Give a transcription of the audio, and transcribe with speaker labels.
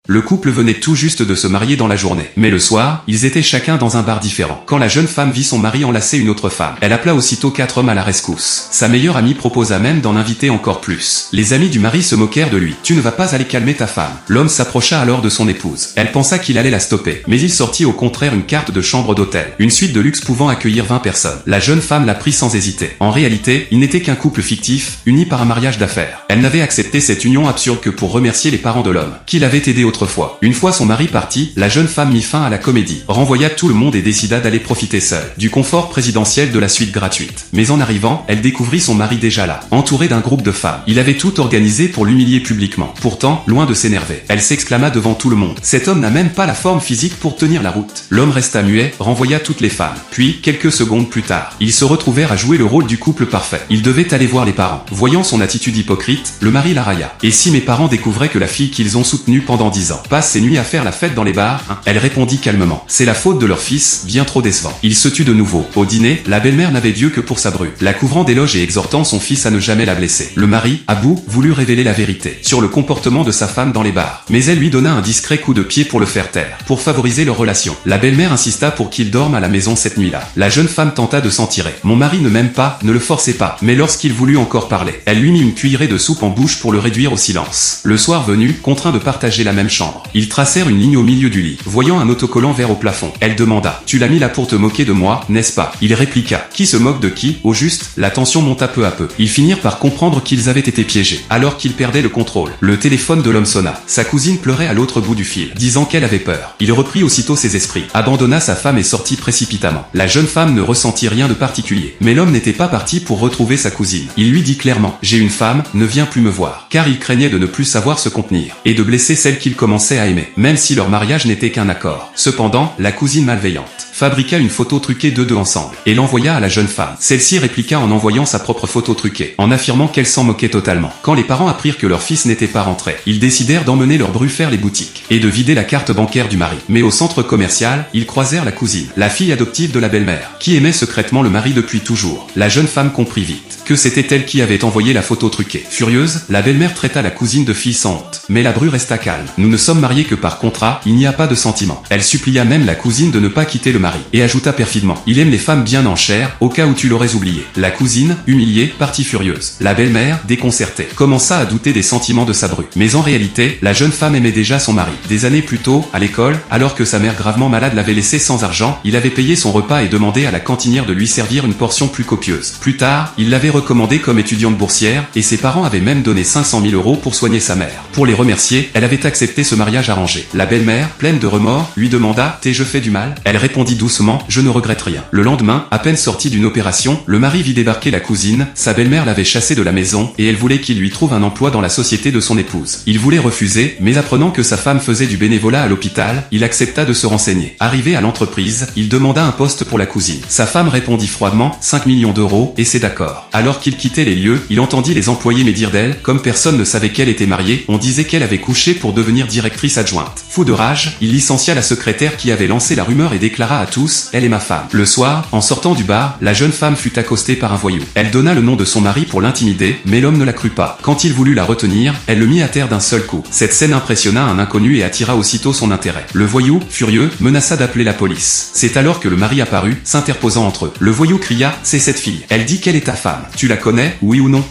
Speaker 1: Le couple venait tout juste de se marier dans la journée. Mais le soir, ils étaient chacun dans un bar différent. Quand la jeune femme vit son mari enlacer une autre femme, elle appela aussitôt 4 hommes à la rescousse. Sa meilleure amie proposa même d'en inviter encore plus. Les amis du mari se moquèrent de lui. « Tu ne vas pas aller calmer ta femme. » L'homme s'approcha alors de son épouse. Elle pensa qu'il allait la stopper. Mais il sortit au contraire une carte de chambre d'hôtel. Une suite de luxe pouvant accueillir 20 personnes. La jeune femme la prit sans hésiter. En réalité, il n'était qu'un couple fictif, uni par un mariage d'affaires. Elle n'avait accepté cette union absurde que pour remercier les parents de l'homme, qui l'avait aidé autrefois. Une fois son mari parti, la jeune femme mit fin à la comédie, renvoya tout le monde et décida d'aller profiter seule du confort présidentiel de la suite gratuite. Mais en arrivant, elle découvrit son mari déjà là, entouré d'un groupe de femmes. Il avait tout organisé pour l'humilier publiquement. Pourtant, loin de s'énerver, elle s'exclama devant tout le monde. Cet homme n'a même pas la forme physique pour tenir la route. L'homme resta muet, renvoya toutes les femmes. Puis, quelques secondes plus tard, ils se retrouvèrent à jouer le rôle du couple parfait. Ils devaient aller voir les parents. Voyant son attitude hypocrite, le mari la railla. Et si mes parents découvraient que la fille qu'ils ont soutenue pendant 10 ans passe ses nuits à faire la fête dans les bars, hein? Elle répondit calmement. C'est la faute de leur fils, bien trop décevant. Il se tut de nouveau. Au dîner, la belle-mère n'avait Dieu que pour sa bru, la couvrant d'éloges et exhortant son fils à ne jamais la blesser. Le mari, à bout, voulut révéler la vérité sur le comportement de sa femme dans les bars. Mais elle lui donna un discret coup de pied pour le faire taire, pour favoriser leur relation. La belle-mère insista pour qu'il dorme à la maison cette nuit-là. La jeune femme tenta de s'en tirer. Mon mari ne m'aime pas, ne le forcez pas. Mais lorsqu'il voulut encore parler, elle lui mit une cuillerée de soupe en bouche pour le réduire au silence. Le soir venu, contraint de partager la même chambre, ils tracèrent une ligne au milieu du lit. Voyant un autocollant vert au plafond, elle demanda « Tu l'as mis là pour te moquer de moi, n'est-ce pas ?» Il répliqua « Qui se moque de qui ?» Au juste, la tension monta peu à peu. Ils finirent par comprendre qu'ils avaient été piégés, alors qu'ils perdaient le contrôle. Le téléphone de l'homme sonna. Sa cousine pleurait à l'autre bout du fil, disant qu'elle avait peur. Il reprit aussitôt ses esprits, abandonna sa femme et sortit précipitamment. La jeune femme ne ressentit rien de particulier. Mais l'homme n'était pas parti pour retrouver sa cousine. Il lui dit clairement « J'ai une femme, ne viens plus me voir. » Car il craignait de ne plus savoir se contenir, et de blesser celle qu'il commençait à aimer, même si leur mariage n'était qu'un accord. Cependant, la cousine malveillante fabriqua une photo truquée d'eux deux ensemble, et l'envoya à la jeune femme. Celle-ci répliqua en envoyant sa propre photo truquée, en affirmant qu'elle s'en moquait totalement. Quand les parents apprirent que leur fils n'était pas rentré, ils décidèrent d'emmener leur bru faire les boutiques, et de vider la carte bancaire du mari. Mais au centre commercial, ils croisèrent la cousine, la fille adoptive de la belle-mère, qui aimait secrètement le mari depuis toujours. La jeune femme comprit vite que c'était elle qui avait envoyé la photo truquée. Furieuse, la belle-mère traita la cousine de fille sans honte. Mais la bru resta calme. Nous ne sommes mariés que par contrat, il n'y a pas de sentiment. Elle supplia même la cousine de ne pas quitter le mari, et ajouta perfidement, il aime les femmes bien en chair, au cas où tu l'aurais oublié. La cousine, humiliée, partit furieuse. La belle-mère, déconcertée, commença à douter des sentiments de sa bru. Mais en réalité, la jeune femme aimait déjà son mari. Des années plus tôt, à l'école, alors que sa mère gravement malade l'avait laissé sans argent, il avait payé son repas et demandé à la cantinière de lui servir une portion plus copieuse. Plus tard, il l'avait recommandée comme étudiante boursière, et ses parents avaient même donné 500 000 € pour soigner sa mère. Pour les remercier, elle avait accepté ce mariage arrangé. La belle-mère, pleine de remords, lui demanda « T'ai-je fait du mal ?» Elle répondit doucement « Je ne regrette rien. » Le lendemain, à peine sorti d'une opération, le mari vit débarquer la cousine. Sa belle-mère l'avait chassé de la maison, et elle voulait qu'il lui trouve un emploi dans la société de son épouse. Il voulait refuser, mais apprenant que sa femme faisait du bénévolat à l'hôpital, il accepta de se renseigner. Arrivé à l'entreprise, il demanda un poste pour la cousine. Sa femme répondit froidement « 5 millions d'euros, et c'est d'accord. » Alors qu'il quittait les lieux, il entendit les employés médire d'elle, comme personne ne savait qu'elle était mariée, on disait qu'elle avait couché pour devenir directrice adjointe. Fou de rage, il licencia la secrétaire qui avait lancé la rumeur et déclara à tous « Elle est ma femme ». Le soir, en sortant du bar, la jeune femme fut accostée par un voyou. Elle donna le nom de son mari pour l'intimider, mais l'homme ne la crut pas. Quand il voulut la retenir, elle le mit à terre d'un seul coup. Cette scène impressionna un inconnu et attira aussitôt son intérêt. Le voyou, furieux, menaça d'appeler la police. C'est alors que le mari apparut, s'interposant entre eux. Le voyou cria « C'est cette fille. Elle dit qu'elle est ta femme. Tu la connais, oui ou non ?»